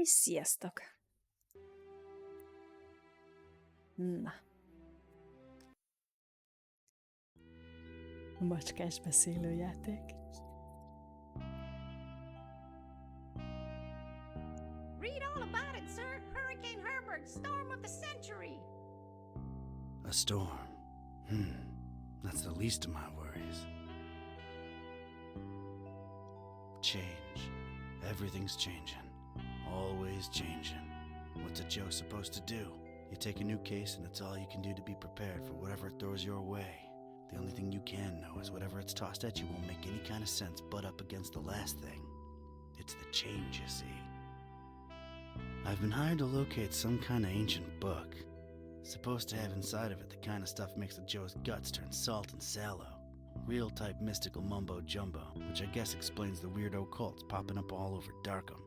És sziasztok! Na. Macskás beszélőjáték. Read all about it, sir. Hurricane Herbert, storm of the century. A storm. That's the least of my worries. Change. Everything's changing. Always changing. What's a Joe supposed to do? You take a new case and it's all you can do to be prepared for whatever it throws your way. The only thing you can know is whatever it's tossed at you won't make any kind of sense butt up against the last thing. It's the change, you see. I've been hired to locate some kind of ancient book. Supposed to have inside of it the kind of stuff makes a Joe's guts turn salt and sallow. Real type mystical mumbo jumbo, which I guess explains the weirdo cults popping up all over Darkham.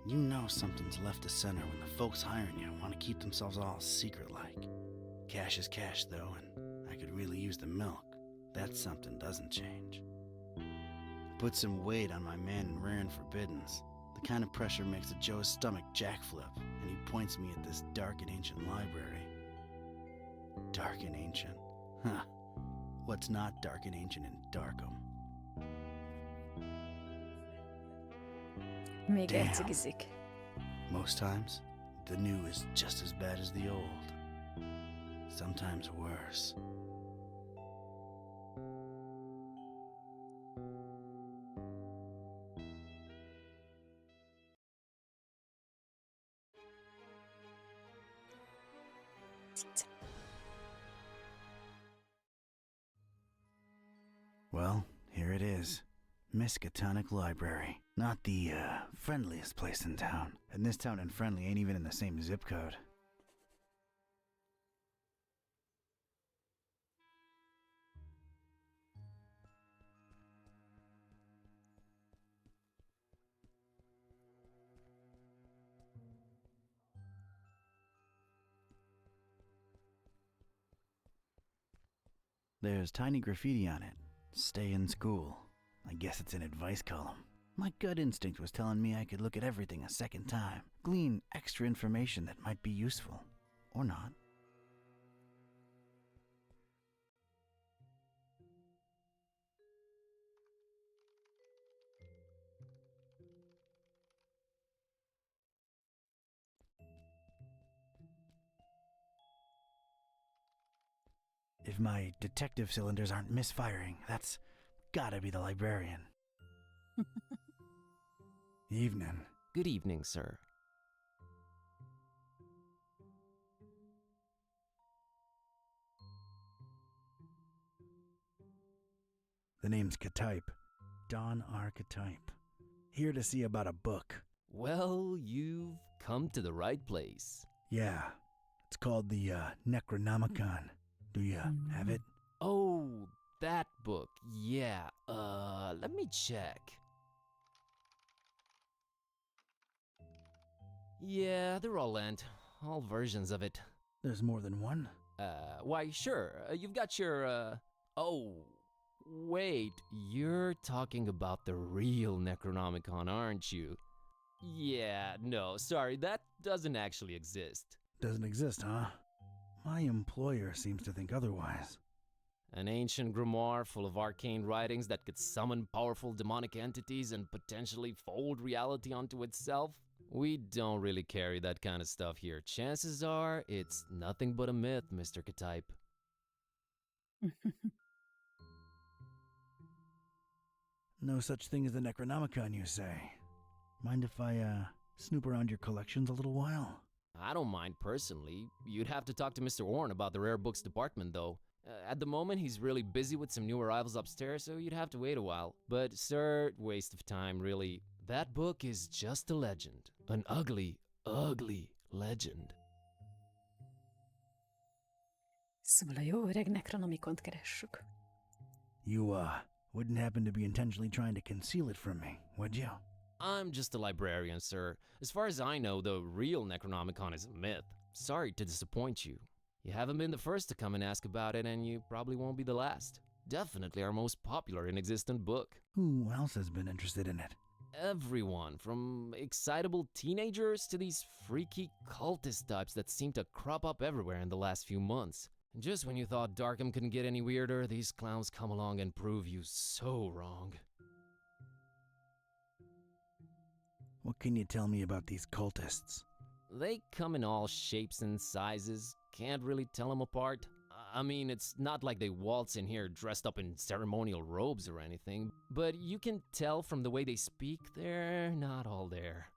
You know something's left to center when the folks hiring you want to keep themselves all secret-like. Cash is cash, though, and I could really use the milk. That something doesn't change. Put some weight on my man in rare and forbiddens. The kind of pressure makes a Joe's stomach jackflip, and he points me at this dark and ancient library. Dark and ancient? Huh. What's not dark and ancient in Darkham? Még elcigizik. Most times, the new is just as bad as the old. Sometimes worse. Well, here it is. Miskatonic Library. Not the, friendliest place in town. And this town and friendly ain't even in the same zip code. There's tiny graffiti on it. Stay in school. I guess it's an advice column. My gut instinct was telling me I could look at everything a second time, glean extra information that might be useful. Or not. If my detective cylinders aren't misfiring, that's gotta be the librarian. Evening. Good evening, sir. The name's Ktype. Don R. Ktype. Here to see about a book. Well, you've come to the right place. Yeah. It's called the, Necronomicon. Do you have it? Oh, that book. Yeah. Let me check. Yeah, they're all lent. All versions of it. There's more than one? Why, sure. You've got your, Oh, wait. You're talking about the real Necronomicon, aren't you? Yeah, no, sorry. That doesn't actually exist. Doesn't exist, huh? My employer seems to think otherwise. An ancient grimoire full of arcane writings that could summon powerful demonic entities and potentially fold reality onto itself? We don't really carry that kind of stuff here. Chances are, it's nothing but a myth, Mr. Ktype. No such thing as the Necronomicon, you say? Mind if I, snoop around your collections a little while? I don't mind personally. You'd have to talk to Mr. Orn about the rare books department, though. At the moment, he's really busy with some new arrivals upstairs, so you'd have to wait a while. But, sir, waste of time, really. That book is just a legend. An ugly, ugly legend. Szóval a jó öreg Necronomicont keressük. You, wouldn't happen to be intentionally trying to conceal it from me, would you? I'm just a librarian, sir. As far as I know, the real Necronomicon is a myth. Sorry to disappoint you. You haven't been the first to come and ask about it, and you probably won't be the last. Definitely our most popular and existent book. Who else has been interested in it? everyone, from excitable teenagers to these freaky cultist types that seem to crop up everywhere in the last few months. And just when you thought Darkham couldn't get any weirder, these clowns come along and prove you so wrong. What can you tell me about these cultists? They come in all shapes and sizes, can't really tell them apart. I mean, it's not like they waltz in here dressed up in ceremonial robes or anything, but you can tell from the way they speak, they're not all there.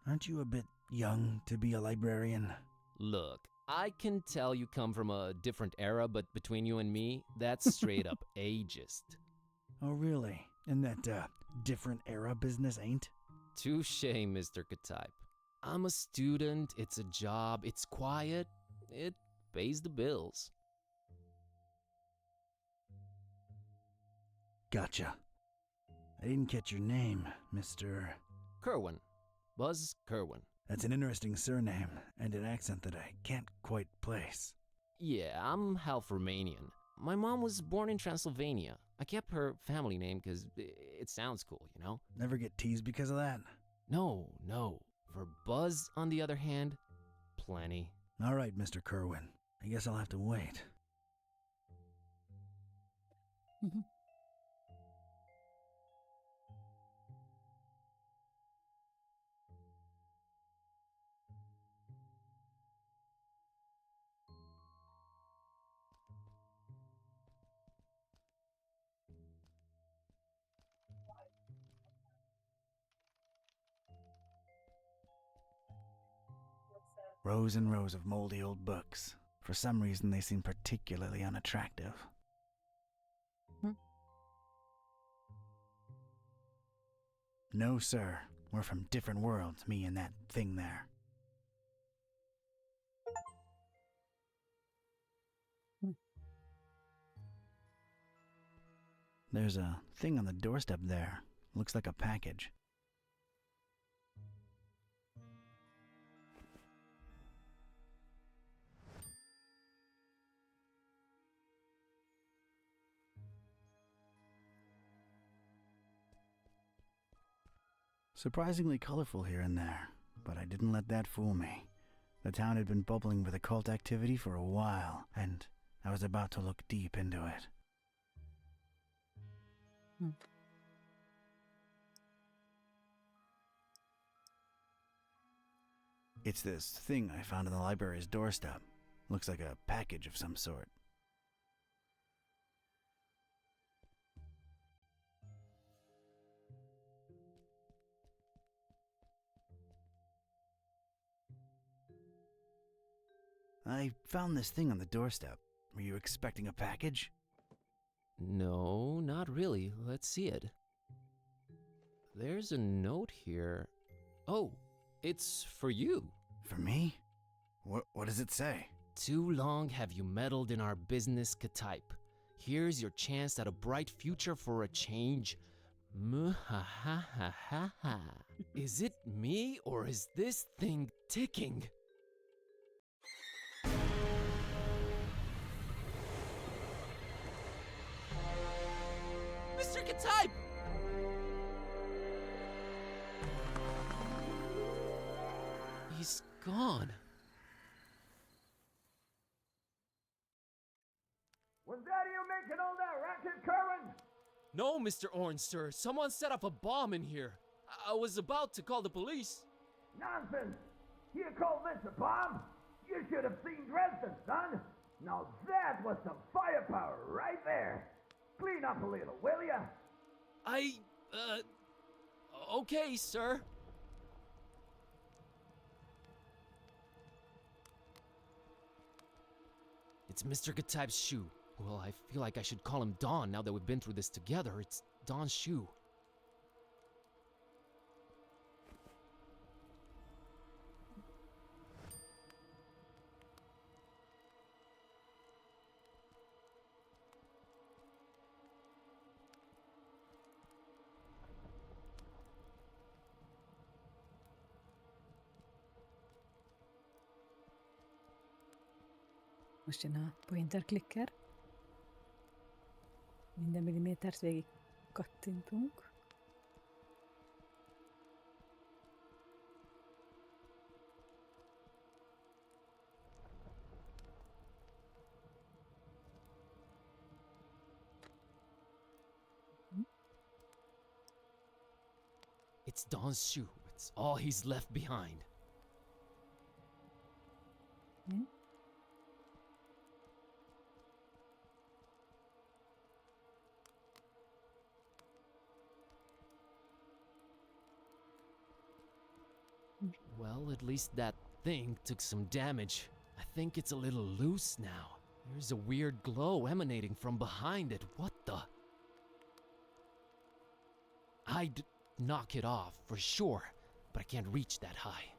Aren't you a bit young to be a librarian? Look, I can tell you come from a different era, but between you and me, that's straight up ageist. Oh, really? And that, different era business ain't? Touché, Mr. Katype. I'm a student, it's a job, it's quiet, it pays the bills. Gotcha. I didn't catch your name, Mr. Kerwin. Buzz Kerwin. That's an interesting surname, and an accent that I can't quite place. Yeah, I'm half Romanian. My mom was born in Transylvania. I kept her family name because it sounds cool, you know? Never get teased because of that? No. For Buzz, on the other hand, plenty. All right, Mr. Kerwin. I guess I'll have to wait. Rows and rows of moldy old books. For some reason, they seem particularly unattractive. No, sir. We're from different worlds, me and that thing there. There's a thing on the doorstep there. Looks like a package. Surprisingly colorful here and there, but I didn't let that fool me. The town had been bubbling with occult activity for a while, and I was about to look deep into it. It's this thing I found on the library's doorstep. Looks like a package of some sort. I found this thing on the doorstep. Were you expecting a package? No, not really. Let's see it. There's a note here. Oh, it's for you. For me? What does it say? Too long have you meddled in our business, Katype. Here's your chance at a bright future for a change. Muhahahaha. Is it me or is this thing ticking? Mr. Katype! He's gone. Was that you making all that racket, Kerwin? No, Mr. Orange, sir. Someone set up a bomb in here. I was about to call the police. Nonsense! You call this a bomb? You should have seen Dresden, son! Now that was some firepower right there! Clean up a little, will ya? Okay, sir. It's Mr. Katype's shoe. Well, I feel like I should call him Don now that we've been through this together. It's Don's shoe. Most jön a pointer clicker. Minden millimétert végig Kattintunk. It's Don's shoe. It's all he's left behind. Mi? Well, at least that thing took some damage. I think it's a little loose now. There's a weird glow emanating from behind it. What the? I'd knock it off for sure, but I can't reach that high.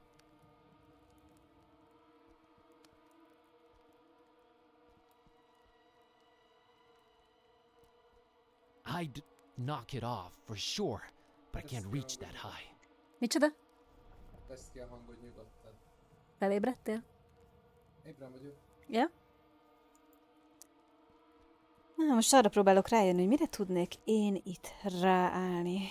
I'd knock it off for sure, but I can't reach that high. Micsoda? Tesz ki a hangod nyugodtan. Felébredtél? Ébren vagyok. Ja? Na, most arra próbálok rájönni, hogy mire tudnék én itt ráállni.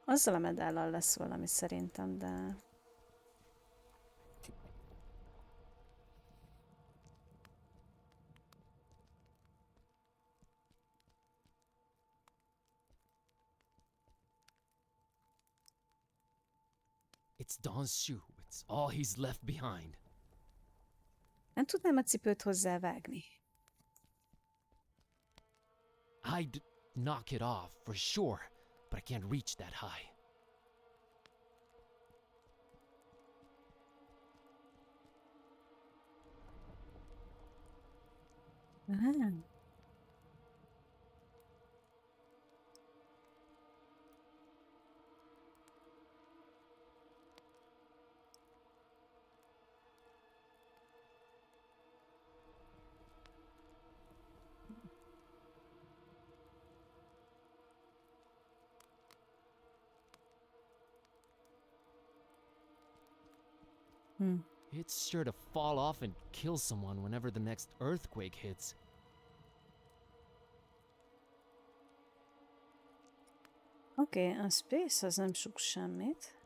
Azzal a medállal lesz valami szerintem, de... It's Don's shoe. It's all he's left behind. Nem tudnám a cipőt hozzávágni. I'd knock it off for sure, but I can't reach that high. Nem. It's sure to fall off and kill someone whenever the next earthquake hits. Oké, a space az nem sok semmit.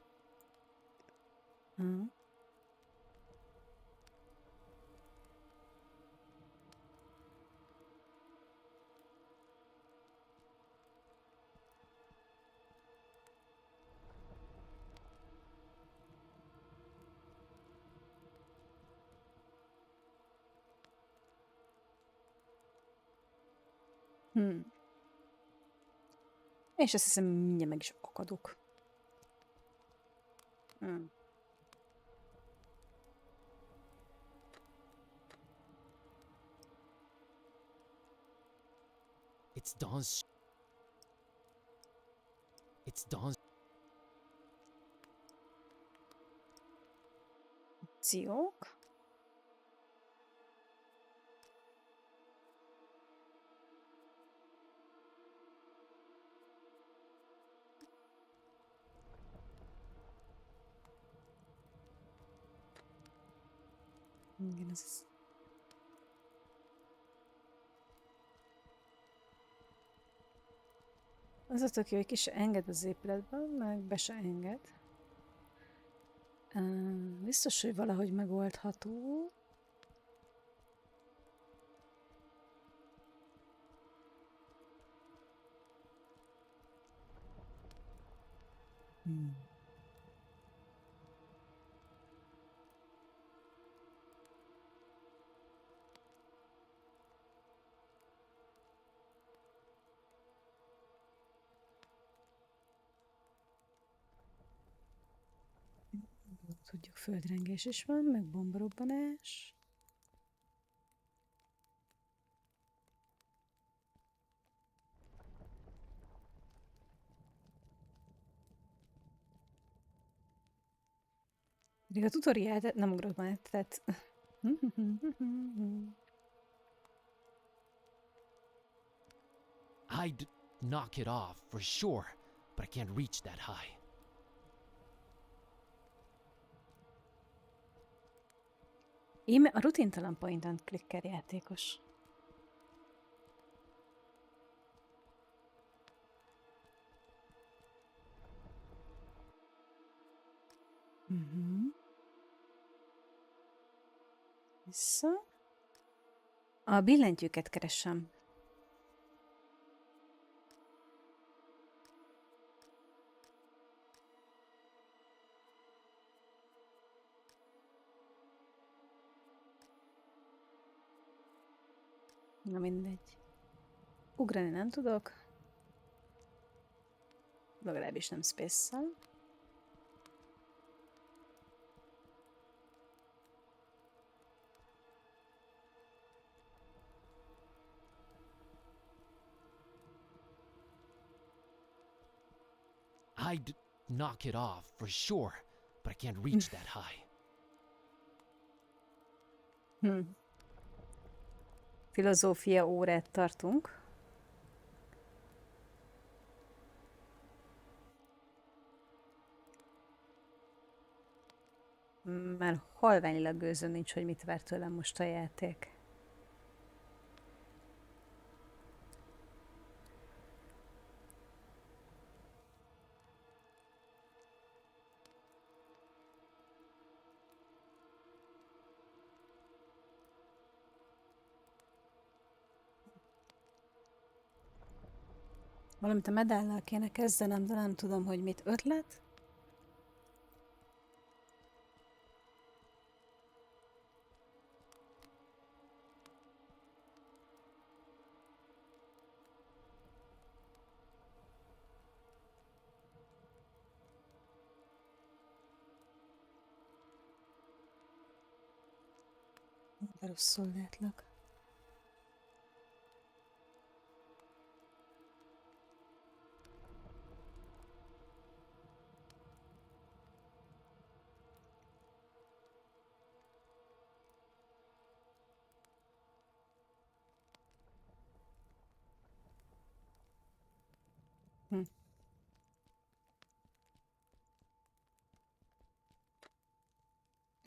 És azt hiszem, mindjárt meg is akadok. It's Don's. It's Don's. Opciók. Igen, ez... Az a tök jó, hogy ki se enged az épületben, meg be se enged. Biztos, hogy valahogy megoldható. Tudjuk, földrengés is van, meg bombarobbanás. Még a tutoriát nem ugrott már, tehát... I'd knock it off for sure, but I can't reach that high. Íme a rutintalan point and clicker játékos. Vissza. A billentyűket keresem. Na mindegy. Ugrani nem tudok. Legalábbis nem space-szal. I'd knock it off for sure, but I can't reach that high. Filozófia órát tartunk. Már halványilag gőzöm nincs, hogy mit vár tőlem most a játék. Valamit a medállal kéne kezdenem, de nem tudom, hogy mit. Ötlet? De rosszul látlak.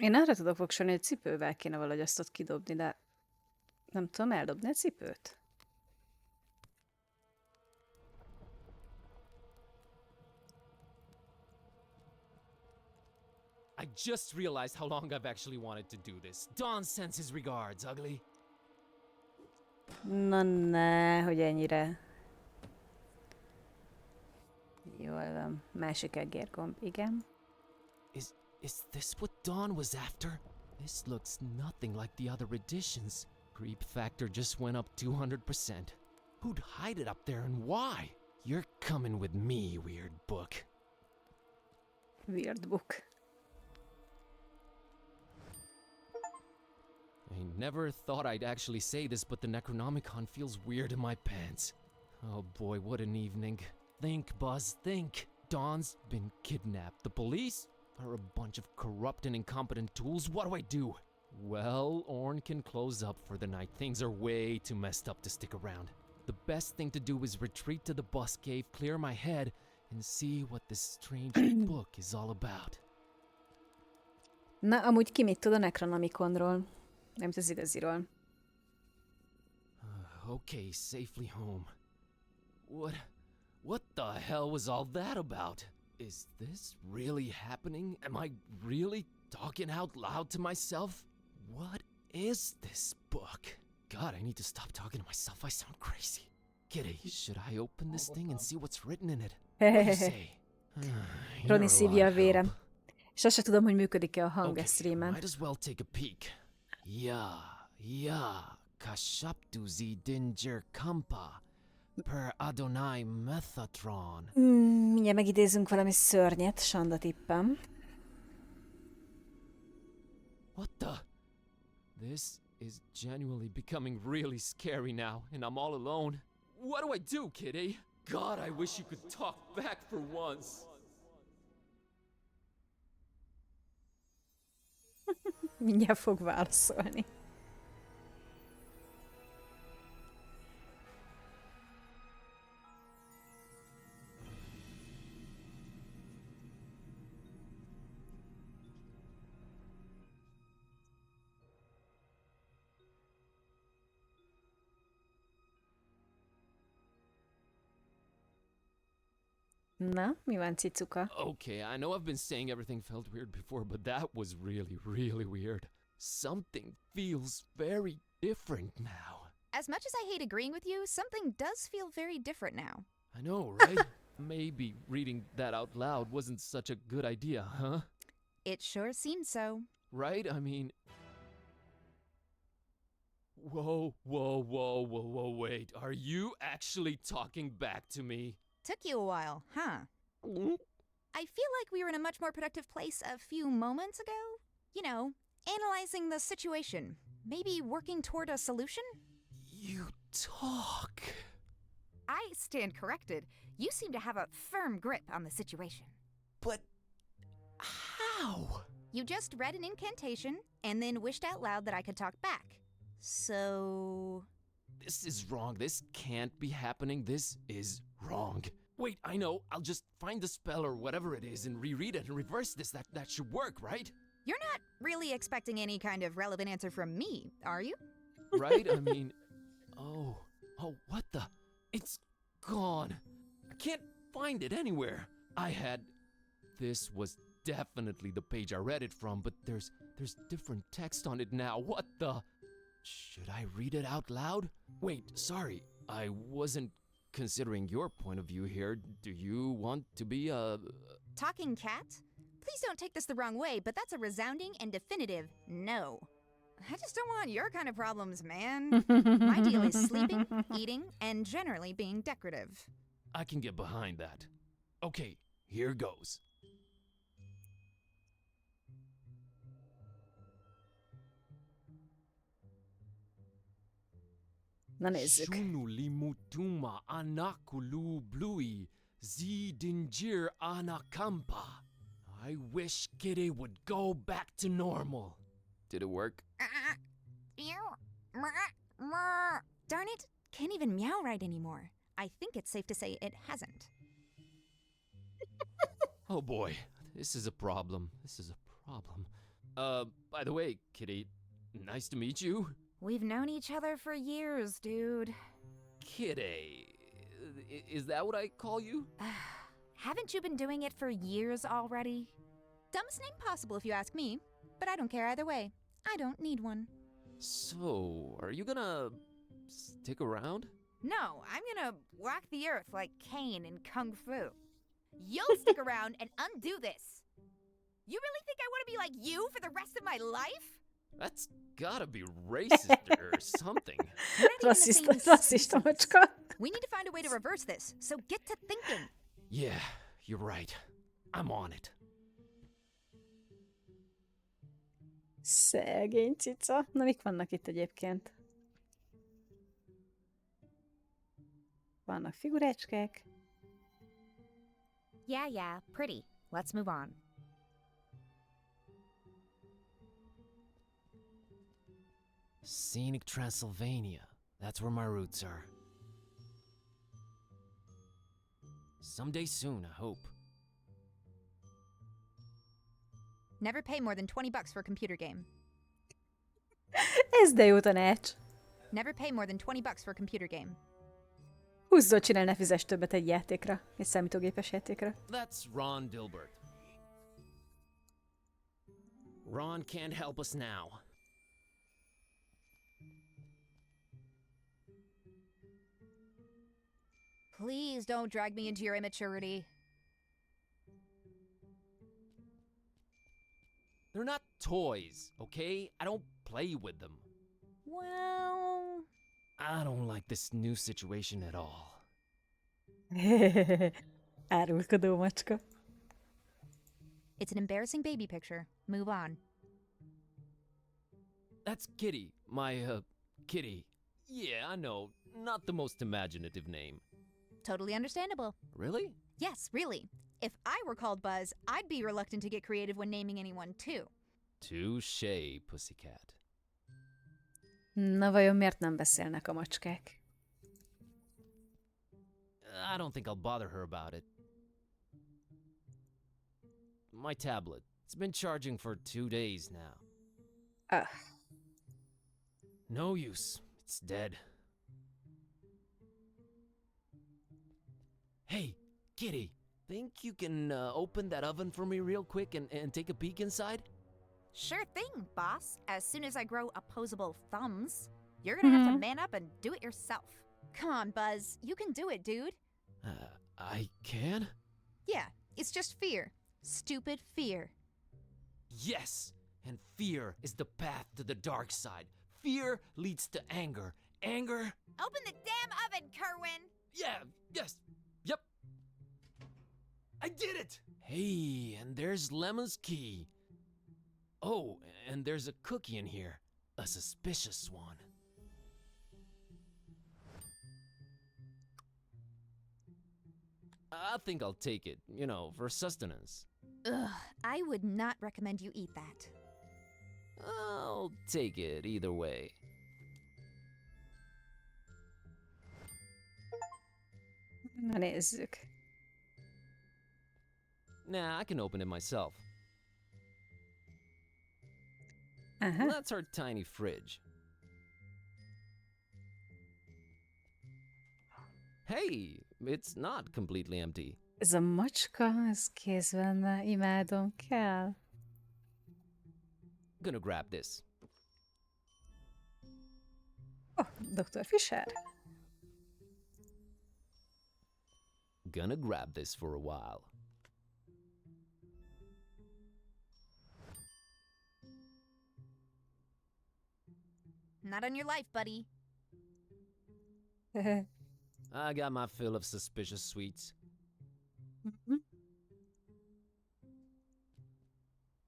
Én arra tudok fogsolni, hogy cipővel kéne valahogy azt ott kidobni, de nem tudom eldobni a cipőt. I just realized how long I've actually wanted to do this. Don sends his regards, ugly. Na ne, hogy ennyire. Jól van. Másik egérgomb, igen. Is this what Dawn was after? This looks nothing like the other editions. Creep factor just went up 200%. Who'd hide it up there and why? You're coming with me, weird book. Weird book. I never thought I'd actually say this, but the Necronomicon feels weird in my pants. Oh boy, what an evening. Think, Buzz, think. Dawn's been kidnapped. The police are a bunch of corrupt and incompetent tools. What do I do? Well, Orn can close up for the night. Things are way too messed up to stick around. The best thing to do is retreat to the bus cave, clear my head, and see what this strange book is all about. Na, amúgy ki mit tud a Necronomiconról? Nem az igaziról. Okay, safely home. What the hell was all that about? Is this really happening? Am I really talking out loud to myself? What is this book? God, I need to stop talking to myself. I sound crazy. Kitty, should I open this thing and see what's written in it? What do you say? You're Roni a szívja a lot of vérem. help. És azt se tudom, hogy működik-e a hang a Okay, streamen. might as well take a peek. Ya, kashaptuzi dinger kampa, per Adonai Methatron. Mindjárt megidézünk valami szörnyet, Sanda tippem. What the? This is genuinely becoming really scary now, and I'm all alone. What do I do, Kitty? God, I wish you could talk back for once. Mindjárt fog válaszolni. Na, mi van, cicuka? Okay, I know I've been saying everything felt weird before, but that was really, really weird. Something feels very different now. As much as I hate agreeing with you, something does feel very different now. I know, right? Maybe reading that out loud wasn't such a good idea, huh? It sure seems so. Right? I mean... Whoa, wait. Are you actually talking back to me? Took you a while, huh? I feel like we were in a much more productive place a few moments ago. You know, analyzing the situation. Maybe working toward a solution? You talk. I stand corrected. You seem to have a firm grip on the situation. But... how? You just read an incantation and then wished out loud that I could talk back. So... This is wrong. This can't be happening. This is wrong. Wait, I know. I'll just find the spell or whatever it is and reread it and reverse this. That should work, right? You're not really expecting any kind of relevant answer from me, are you? Right? I mean... Oh, what the... It's gone. I can't find it anywhere. This was definitely the page I read it from, but there's different text on it now. What the... Should I read it out loud? Wait, sorry. I wasn't considering your point of view here. Do you want to be a... Talking cat? Please don't take this the wrong way, but that's a resounding and definitive no. I just don't want your kind of problems, man. My deal is sleeping, eating, and generally being decorative. I can get behind that. Okay, here goes. Na nézzük. Shunu limutuma anakulu blui zidinjir anakampa. I wish Kitty would go back to normal. Did it work? Darn it, can't even meow right anymore. I think it's safe to say it hasn't. Oh boy, this is a problem. By the way, Kitty, nice to meet you. We've known each other for years, dude. Kitty, is that what I call you? Haven't you been doing it for years already? Dumbest name possible if you ask me, but I don't care either way. I don't need one. So, are you gonna stick around? No, I'm gonna walk the earth like Cain in Kung Fu. You'll stick around and undo this. You really think I want to be like you for the rest of my life? That's gotta be racist or something. We're not even the same Rasszista macska. We need to find a way to reverse this, so get to thinking. Yeah, you're right. I'm on it. Szegény cica. Na, mik vannak itt egyébként? Vannak figurácskák. Yeah, pretty. Let's move on. Scenic Transylvania. That's where my roots are. Someday soon, I hope. Never pay more than $20 for a computer game. Ez de jó tanács. Never pay more than $20 for a computer game. Húzzól csinál, ne fizess többet egy játékra. Egy számítógépes játékra. That's Ron Dilbert. Ron can't help us now. Please don't drag me into your immaturity. They're not toys, okay? I don't play with them. Well... I don't like this new situation at all. Árulkodó macska. It's an embarrassing baby picture. Move on. That's Kitty, my, Kitty. Yeah, I know, not the most imaginative name. Totally understandable. Really? Yes, really. If I were called Buzz, I'd be reluctant to get creative when naming anyone too. Touché, pussycat. Na vajon miért nem beszélnek a macskák? I don't think I'll bother her about it. My tablet. It's been charging for 2 days now. Ah, No use. It's dead. Hey, Kitty. think you can open that oven for me real quick and take a peek inside? Sure thing, boss. As soon as I grow opposable thumbs, you're gonna have to man up and do it yourself. Come on, Buzz. You can do it, dude. I can? Yeah, it's just fear. Stupid fear. Yes! And fear is the path to the dark side. Fear leads to anger. Anger? Open the damn oven, Kerwin! Yeah, yes, yep. I did it! Hey, and there's Lemon's key. Oh, and there's a cookie in here. A suspicious one. I think I'll take it, you know, for sustenance. Ugh, I would not recommend you eat that. I'll take it either way. Na nézzük. Nah, I can open it myself. Aha. That's our tiny fridge. Hey, it's not completely empty. Ez a macska, ez kész benne. Imádom, kell. Gonna grab this. Oh, Dr. Fisher. Gonna grab this for a while. Not on your life, buddy. I got my fill of suspicious sweets.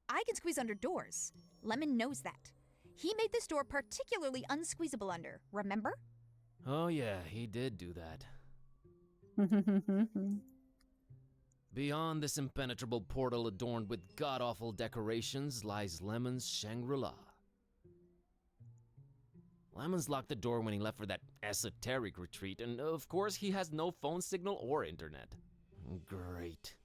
I can squeeze under doors. Lemon knows that. He made this door particularly unsqueezable under, remember? Oh yeah, he did do that. Beyond this impenetrable portal adorned with god-awful decorations lies Lemon's Shangri-La. Lemon's locked the door when he left for that esoteric retreat, and of course he has no phone signal or internet. Great.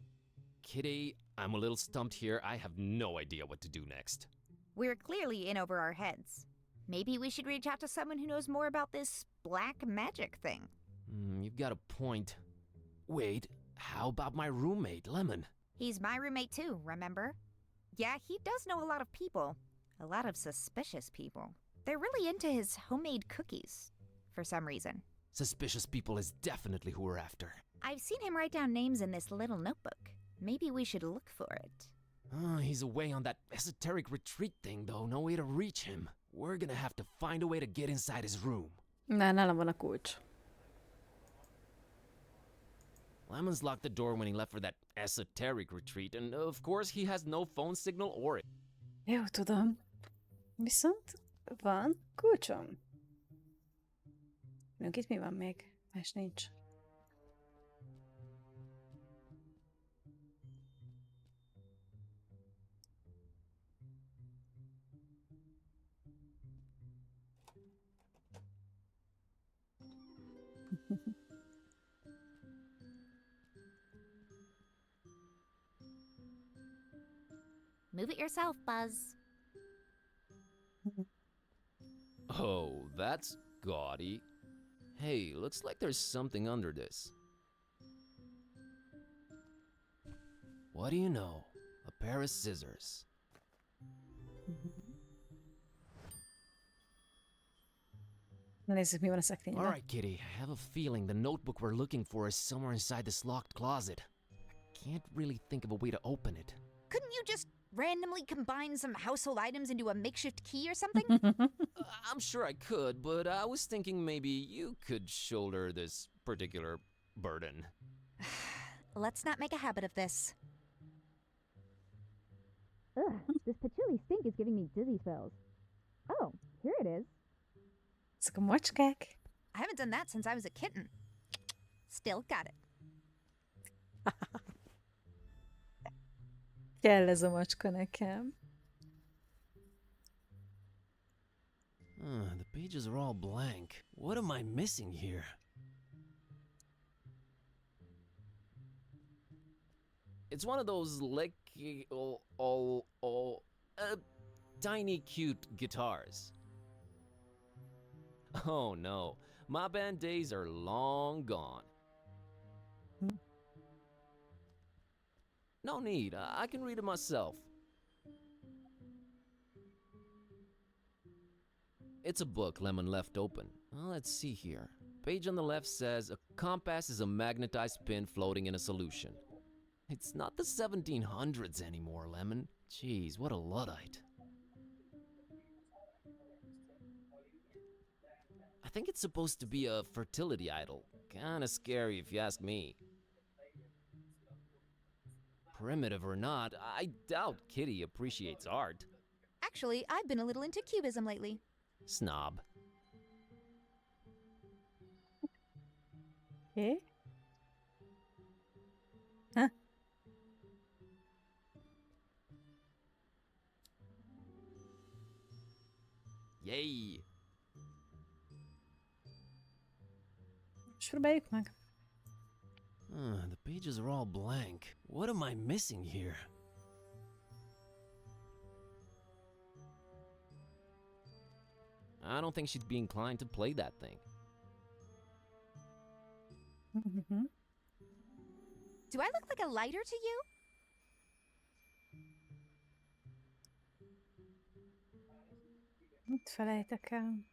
Kitty, I'm a little stumped here. I have no idea what to do next. We're clearly in over our heads. Maybe we should reach out to someone who knows more about this black magic thing. You've got a point. Wait, how about my roommate, Lemon? He's my roommate too, remember? Yeah, he does know a lot of people. A lot of suspicious people. They're really into his homemade cookies, for some reason. Suspicious people is definitely who we're after. I've seen him write down names in this little notebook. Maybe we should look for it. He's away on that esoteric retreat thing, though. No way to reach him. We're gonna have to find a way to get inside his room. Na, nálam van a kulcs. Lemon's locked the door when he left for that esoteric retreat, and of course he has no phone signal or... Jó, tudom. Viszont van kulcsom. Mondjuk itt mi van még? Más nincs. Move it yourself, Buzz. Oh, that's gaudy. Hey, looks like there's something under this. What do you know? A pair of scissors. Na nézzük, mi van a szekrényben. All right, Kitty. I have a feeling the notebook we're looking for is somewhere inside this locked closet. I can't really think of a way to open it. Couldn't you just randomly combine some household items into a makeshift key or something? I'm sure I could, but I was thinking maybe you could shoulder this particular burden. Let's not make a habit of this. Ugh, this patchouli stink is giving me dizzy spells. Oh, here it is. Ezek a macskák. I haven't done that since I was a kitten. Still got it. Kell ez a macska nekem. The pages are all blank. What am I missing here? It's one of those tiny cute guitars. Oh no, my band days are long gone. No need, I can read it myself. It's a book Lemon left open. Well, let's see here. Page on the left says, a compass is a magnetized pin floating in a solution. It's not the 1700s anymore, Lemon. Jeez, what a Luddite. I think it's supposed to be a fertility idol. Kinda scary if you ask me. Primitive or not, I doubt Kitty appreciates art. Actually, I've been a little into cubism lately. Snob. Okay. Huh? Yay! Most próbáljuk meg. The pages are all blank. What am I missing here? I don't think she'd be inclined to play that thing. Mhm. Do I look like a lighter to you? Mit felejtek el?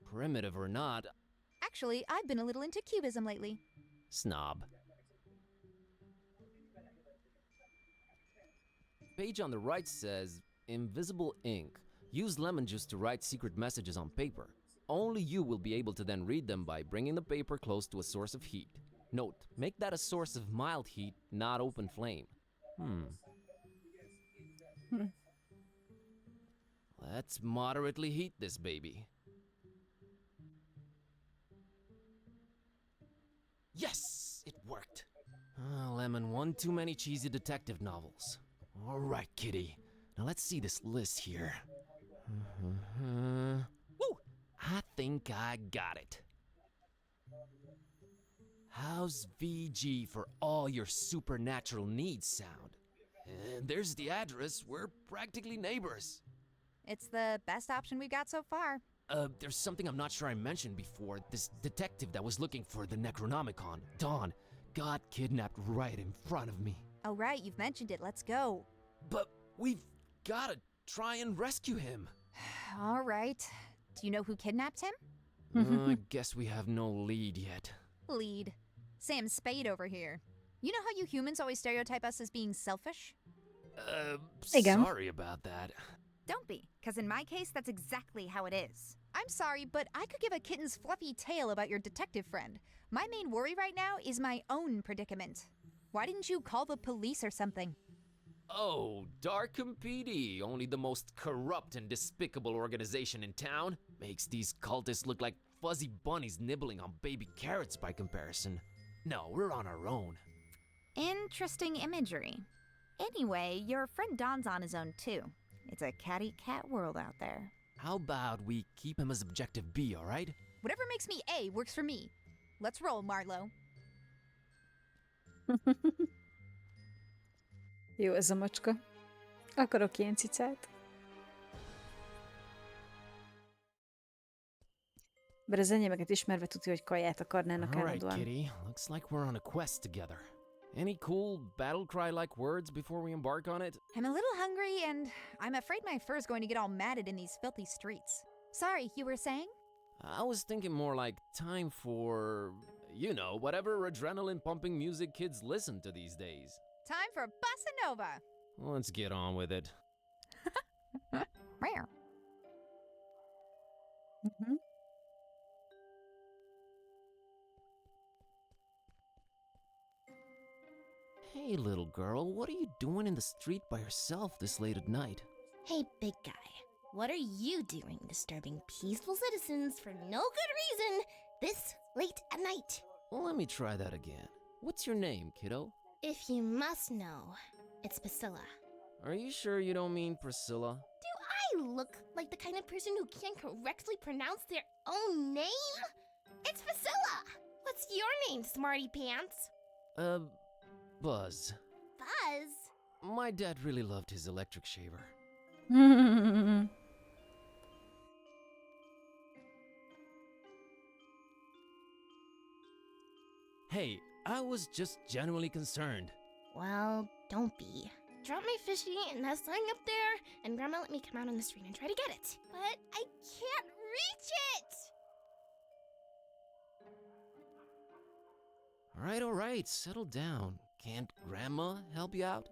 Primitive or not, Actually, I've been a little into cubism lately. snob. Page on the right says, invisible ink. Use lemon juice to write secret messages on paper. Only you will be able to then read them by bringing the paper close to a source of heat. Note, make that a source of mild heat, not open flame. Let's moderately heat this baby. Yes, it worked. Lemon, one too many cheesy detective novels. All right, Kitty. Now let's see this list here. Woo! I think I got it. How's VG for all your supernatural needs sound? And there's the address. We're practically neighbors. It's the best option we've got so far. There's something I'm not sure I mentioned before. This detective that was looking for the Necronomicon, Dawn, got kidnapped right in front of me. Oh, right, you've mentioned it. Let's go. But we've gotta try and rescue him. All right. Do you know who kidnapped him? I guess we have no lead yet. Lead. Sam Spade over here. You know how you humans always stereotype us as being selfish? Igen. Sorry about that. Don't be, because in my case, that's exactly how it is. I'm sorry, but I could give a kitten's fluffy tale about your detective friend. My main worry right now is my own predicament. Why didn't you call the police or something? Oh, Darkham PD, only the most corrupt and despicable organization in town, makes these cultists look like fuzzy bunnies nibbling on baby carrots by comparison. No, we're on our own. Interesting imagery. Anyway, your friend Don's on his own too. It's a catty-cat world out there. How about we keep him as objective B, alright? Whatever makes me A works for me. Let's roll, Marlowe. Jó ez a macska. Akarok ilyen cicát. Bár az enyémeket ismerve tudja, hogy kaját akarnának Alright, állandóan. Kitty. Looks like we're on a quest together. Any cool battle cry-like words before we embark on it? I'm a little hungry, and I'm afraid my fur's going to get all matted in these filthy streets. Sorry, you were saying? I was thinking more like time for, you know, whatever adrenaline-pumping music kids listen to these days. Time for Bossa Nova. Let's get on with it. Rare. Mhm. Hey, little girl, what are you doing in the street by yourself this late at night? Hey, big guy. What are you doing disturbing peaceful citizens for no good reason this late at night? Well, let me try that again. What's your name, kiddo? If you must know, it's Priscilla. Are you sure you don't mean Priscilla? Do I look like the kind of person who can't correctly pronounce their own name? It's Priscilla! What's your name, smarty pants? Buzz. Buzz? My dad really loved his electric shaver. Hey, I was just genuinely concerned. Well, don't be. Drop my fishy and that's lying up there, and Grandma let me come out on the street and try to get it. But I can't reach it! All right, settle down. Can't Grandma help you out?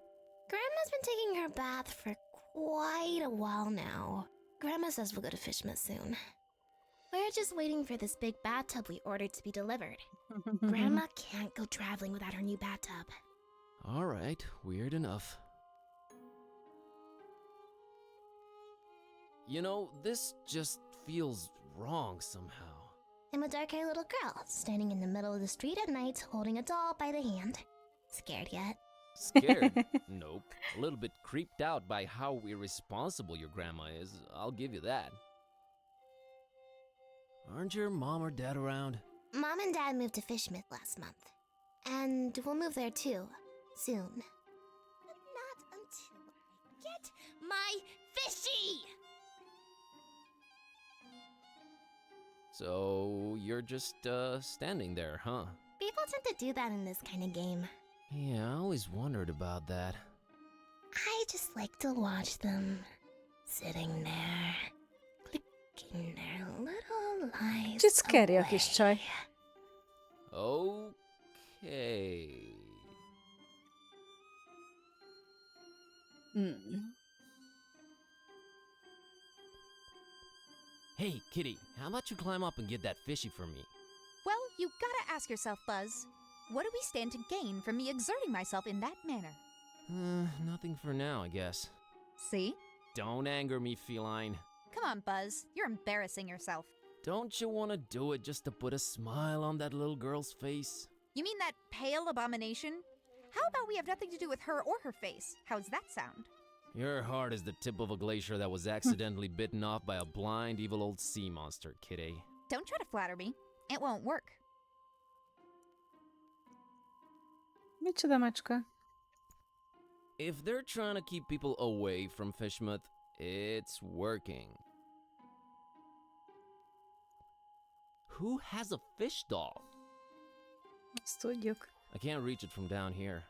Grandma's been taking her bath for quite a while now. Grandma says we'll go to Fishmas soon. We're just waiting for this big bathtub we ordered to be delivered. Grandma can't go traveling without her new bathtub. All right, weird enough. You know, this just feels wrong somehow. I'm a dark-haired little girl, standing in the middle of the street at night, holding a doll by the hand. Scared yet? Scared? Nope. A little bit creeped out by how irresponsible your grandma is, I'll give you that. Aren't your mom or dad around? Mom and Dad moved to Fishmouth last month. And we'll move there too, soon. But not until I get my fishy! So, you're just, standing there, huh? People tend to do that in this kind of game. Yeah, I always wondered about that. I just like to watch them sitting there, clicking their little lives Kicsit scary a away. kis csaj. Okay. Hey, kitty, how about you climb up and get that fishy for me? Well, you gotta ask yourself, Buzz. What do we stand to gain from me exerting myself in that manner? Nothing for now, I guess. See? Don't anger me, feline. Come on, Buzz. You're embarrassing yourself. Don't you want to do it just to put a smile on that little girl's face? You mean that pale abomination? How about we have nothing to do with her or her face? How's that sound? Your heart is the tip of a glacier that was accidentally bitten off by a blind, evil old sea monster, kitty. Don't try to flatter me. It won't work. Micsoda macska? If they're trying to keep people away from Fishmouth, it's working. Who has a fish doll? Ezt tudjuk. I can't reach it from down here.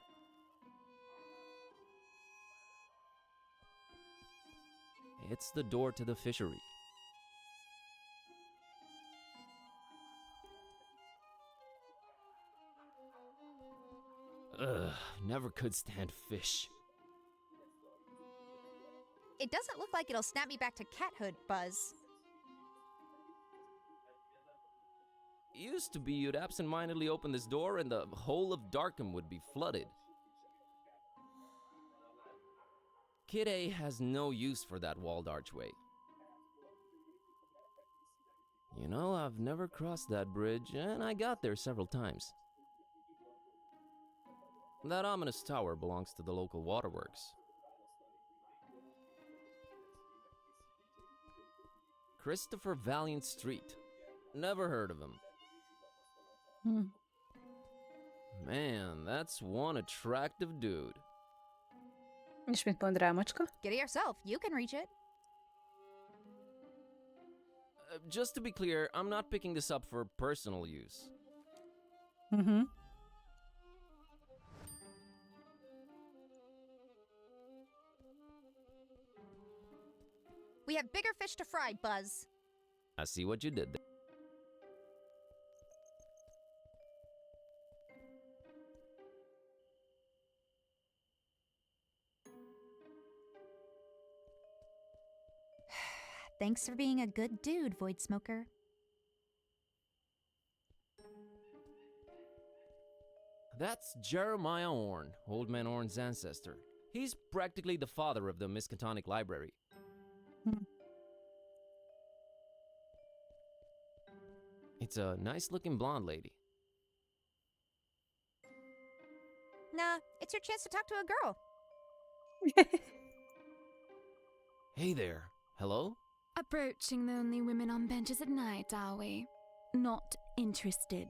It's the door to the fishery. Ugh, never could stand fish. It doesn't look like it'll snap me back to cathood, Buzz. Used to be you'd absentmindedly open this door and the whole of Darkham would be flooded. Kid A has no use for that walled archway. You know, I've never crossed that bridge, and I got there several times. That ominous tower belongs to the local waterworks. Christopher Valiant Street. Never heard of him. Man, that's one attractive dude. És mit mond rá, macska? Get it yourself. You can reach it. Just to be clear, I'm not picking this up for personal use. We have bigger fish to fry, Buzz. I see what you did there. Thanks for being a good dude, Void Smoker. That's Jeremiah Orn, Old Man Orn's ancestor. He's practically the father of the Miskatonic Library. It's a nice-looking blonde lady. Nah, it's your chance to talk to a girl. Hey there. Hello? Approaching the only women on benches at night, are we? Not interested.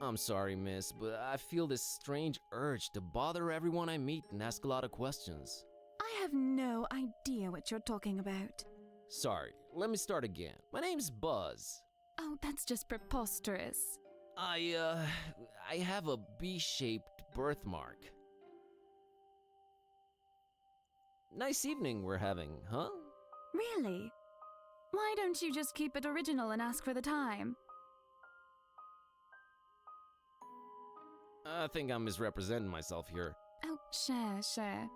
I'm sorry, miss, but I feel this strange urge to bother everyone I meet and ask a lot of questions. I have no idea what you're talking about. Sorry, let me start again. My name's Buzz. Oh, that's just preposterous. I have a B-shaped birthmark. Nice evening we're having, huh? Really? Why don't you just keep it original and ask for the time? I think I'm misrepresenting myself here. Oh, sure.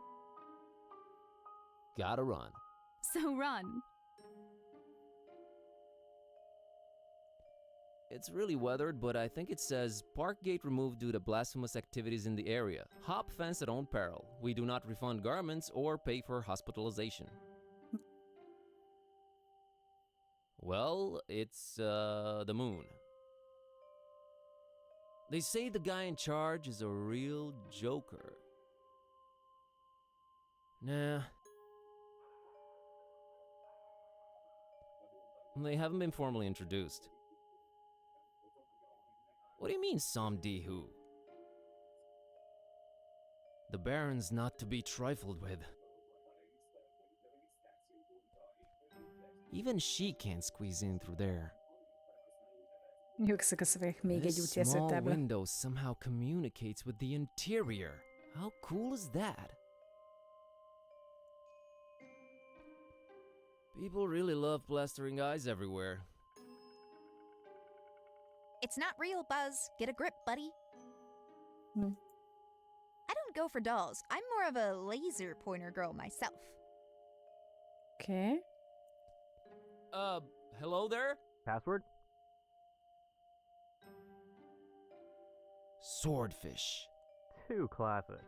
Gotta run. So run. It's really weathered, but I think it says park gate removed due to blasphemous activities in the area. Hop fence at own peril. We do not refund garments or pay for hospitalization. Well, it's the moon. They say the guy in charge is a real joker. Nah. They haven't been formally introduced. What do you mean, Somdi who? The Baron's not to be trifled with. Even she can't squeeze in through there. Nyugszik a szöveg, még egy This úti small eszőtábla. window somehow communicates with the interior. How cool is that? People really love plastering eyes everywhere. It's not real, Buzz. Get a grip, buddy. Hmm. I don't go for dolls. I'm more of a laser pointer girl myself. Okay. Hello there? Password? Swordfish. Too classic.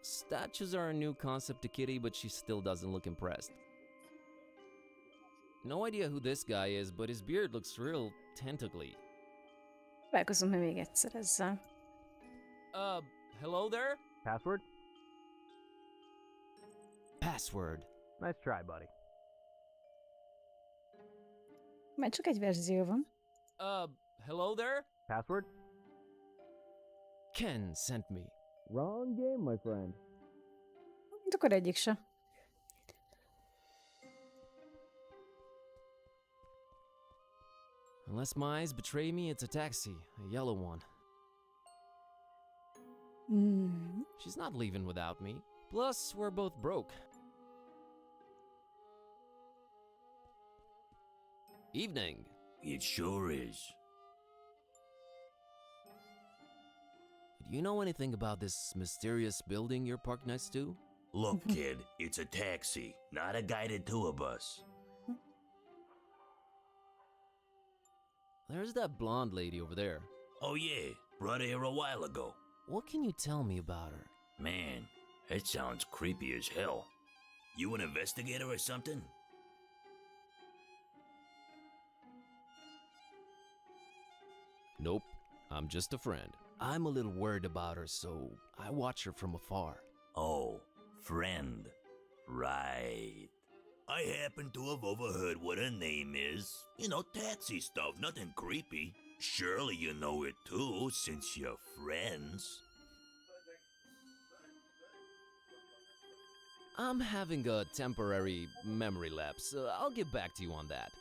Statues are a new concept to Kitty, but she still doesn't look impressed. No idea who this guy is, but his beard looks real tentacly. Találkozunk még egyszer ezzel. Hello there? Password? Password. Nice try, buddy. Már csak egy verzió van. Hello there? Password? Ken sent me. Wrong game, my friend. Akkor egyik se. Unless my eyes betray me, it's a taxi, a yellow one. She's not leaving without me. Plus, we're both broke. Evening. It sure is. Do you know anything about this mysterious building you're parked next to? Look, kid, it's a taxi, not a guided tour bus. There's that blonde lady over there. Oh yeah, brought her here a while ago. What can you tell me about her? Man, that sounds creepy as hell. You an investigator or something? Nope, I'm just a friend. I'm a little worried about her, so I watch her from afar. Oh, friend. Right. I happen to have overheard what her name is. You know, taxi stuff, nothing creepy. Surely you know it too, since you're friends. I'm having a temporary memory lapse. I'll get back to you on that.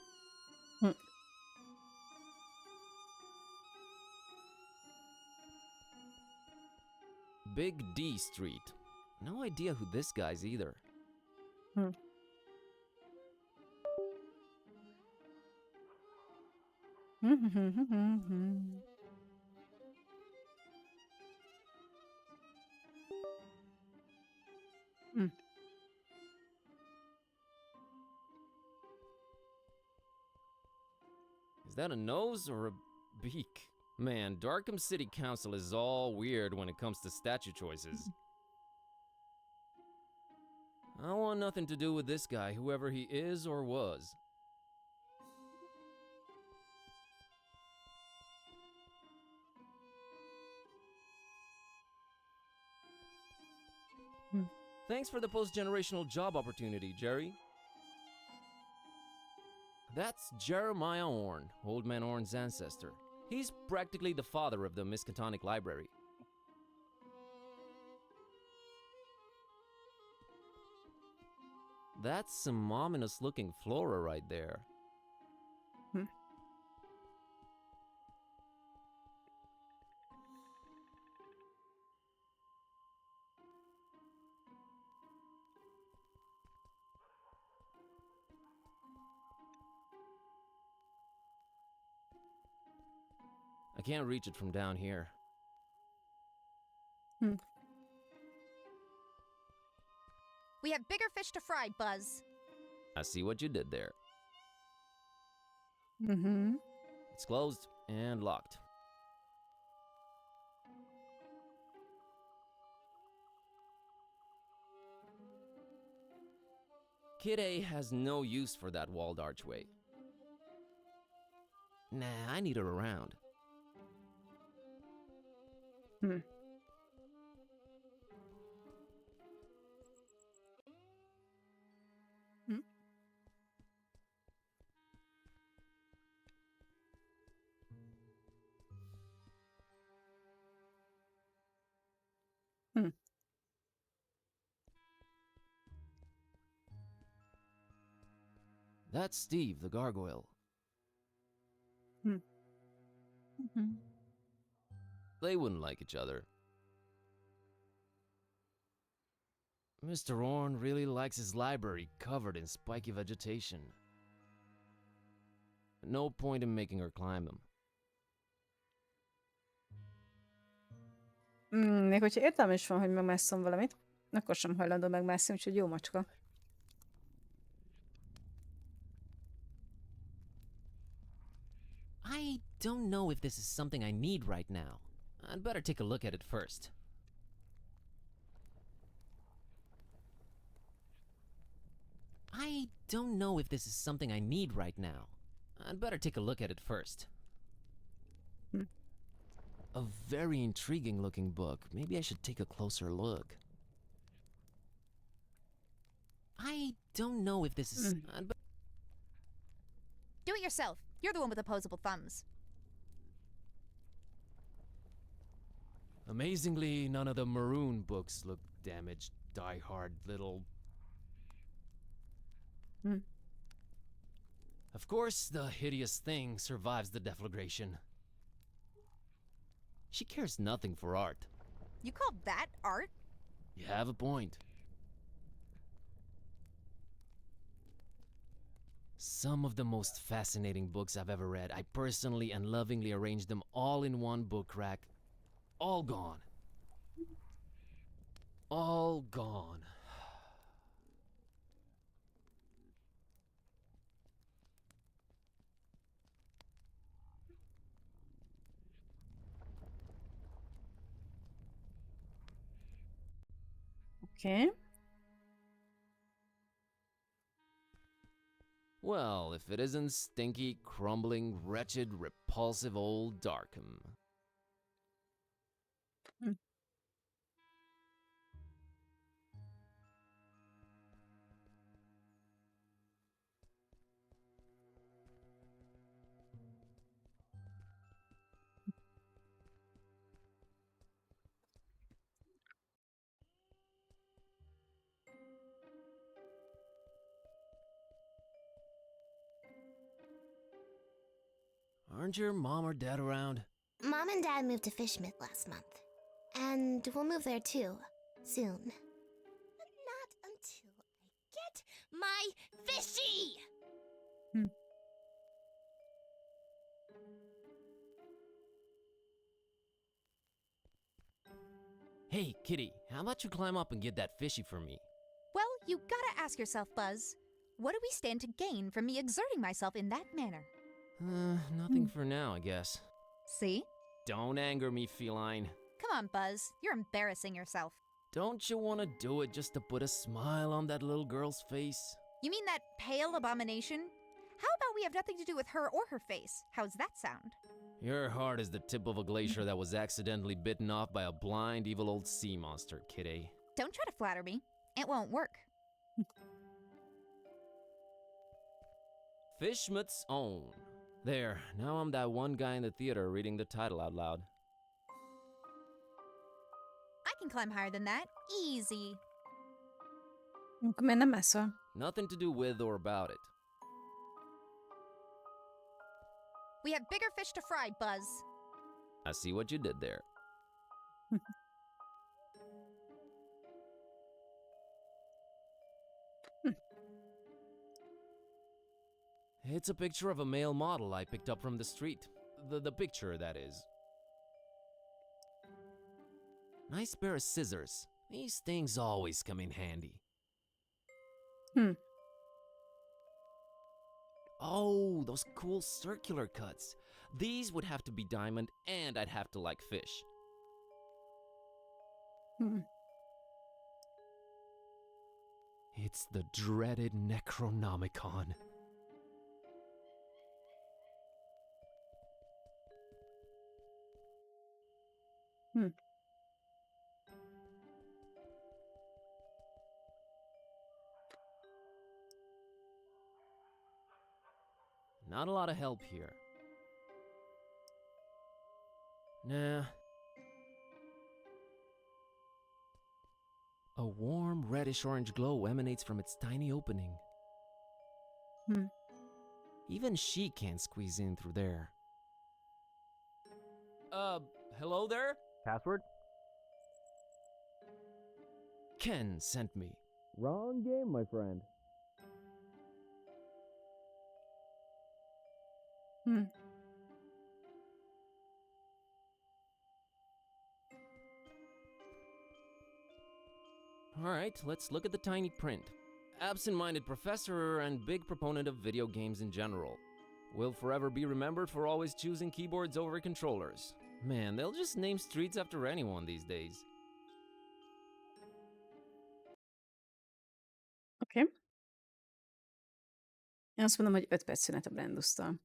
Big D Street. No idea who this guy's either. Is that a nose or a beak? Man, Darkham City Council is all weird when it comes to statue choices. I want nothing to do with this guy, whoever he is or was. Thanks for the post-generational job opportunity, Jerry. That's Jeremiah Orn, Old Man Orn's ancestor. He's practically the father of the Miskatonic Library. That's some ominous-looking flora right there. I can't reach it from down here. We have bigger fish to fry, Buzz. I see what you did there. Mm-hmm. It's closed and locked. Kid A has no use for that walled archway. Nah, I need her around. That's Steve, the gargoyle. They wouldn't like each other. Mr. Orn really likes his library covered in spiky vegetation. No point in making her climb them. Még hogyha értelme is van, hogy megmásszom valamit, akkor sem hajlandó megmászni, úgyhogy jó macska. I don't know if this is something I need right now. I'd better take a look at it first. I don't know if this is something I need right now. I'd better take a look at it first. A very intriguing looking book. Maybe I should take a closer look. I don't know if this is... Do it yourself. You're the one with opposable thumbs. Amazingly, none of the maroon books look damaged, die-hard little... Of course, the hideous thing survives the deflagration. She cares nothing for art. You call that art? You have a point. Some of the most fascinating books I've ever read, I personally and lovingly arranged them all in one book rack. All gone. All gone. Okay. Well, if it isn't stinky, crumbling, wretched, repulsive old Darkham. Aren't your mom or dad around? Mom and Dad moved to Fishmith last month. And we'll move there too, soon. But not until I get my fishy! Hey, Kitty, how about you climb up and get that fishy for me? Well, you gotta ask yourself, Buzz. What do we stand to gain from me exerting myself in that manner? Nothing for now, I guess. See? Don't anger me, feline. Come on, Buzz. You're embarrassing yourself. Don't you want to do it just to put a smile on that little girl's face? You mean that pale abomination? How about we have nothing to do with her or her face? How's that sound? Your heart is the tip of a glacier that was accidentally bitten off by a blind, evil old sea monster, Kitty. Don't try to flatter me. It won't work. Fishmith's Own. There, now I'm that one guy in the theater reading the title out loud. I can climb higher than that. Easy. Miért nem mászol? Nothing to do with or about it. We have bigger fish to fry, Buzz. I see what you did there. It's a picture of a male model I picked up from the street. The picture, that is. Nice pair of scissors. These things always come in handy. Oh, those cool circular cuts. These would have to be diamond, and I'd have to like fish. It's the dreaded Necronomicon. Not a lot of help here. Nah. A warm reddish-orange glow emanates from its tiny opening. Even she can't squeeze in through there. Hello there? Password? Ken sent me. Wrong game, my friend. Alright, let's look at the tiny print. Absent-minded professor and big proponent of video games in general. Will forever be remembered for always choosing keyboards over controllers. Man, they'll just name streets after anyone these days. Oké. Én azt mondom, hogy 5 perc szünet a Brandusztól.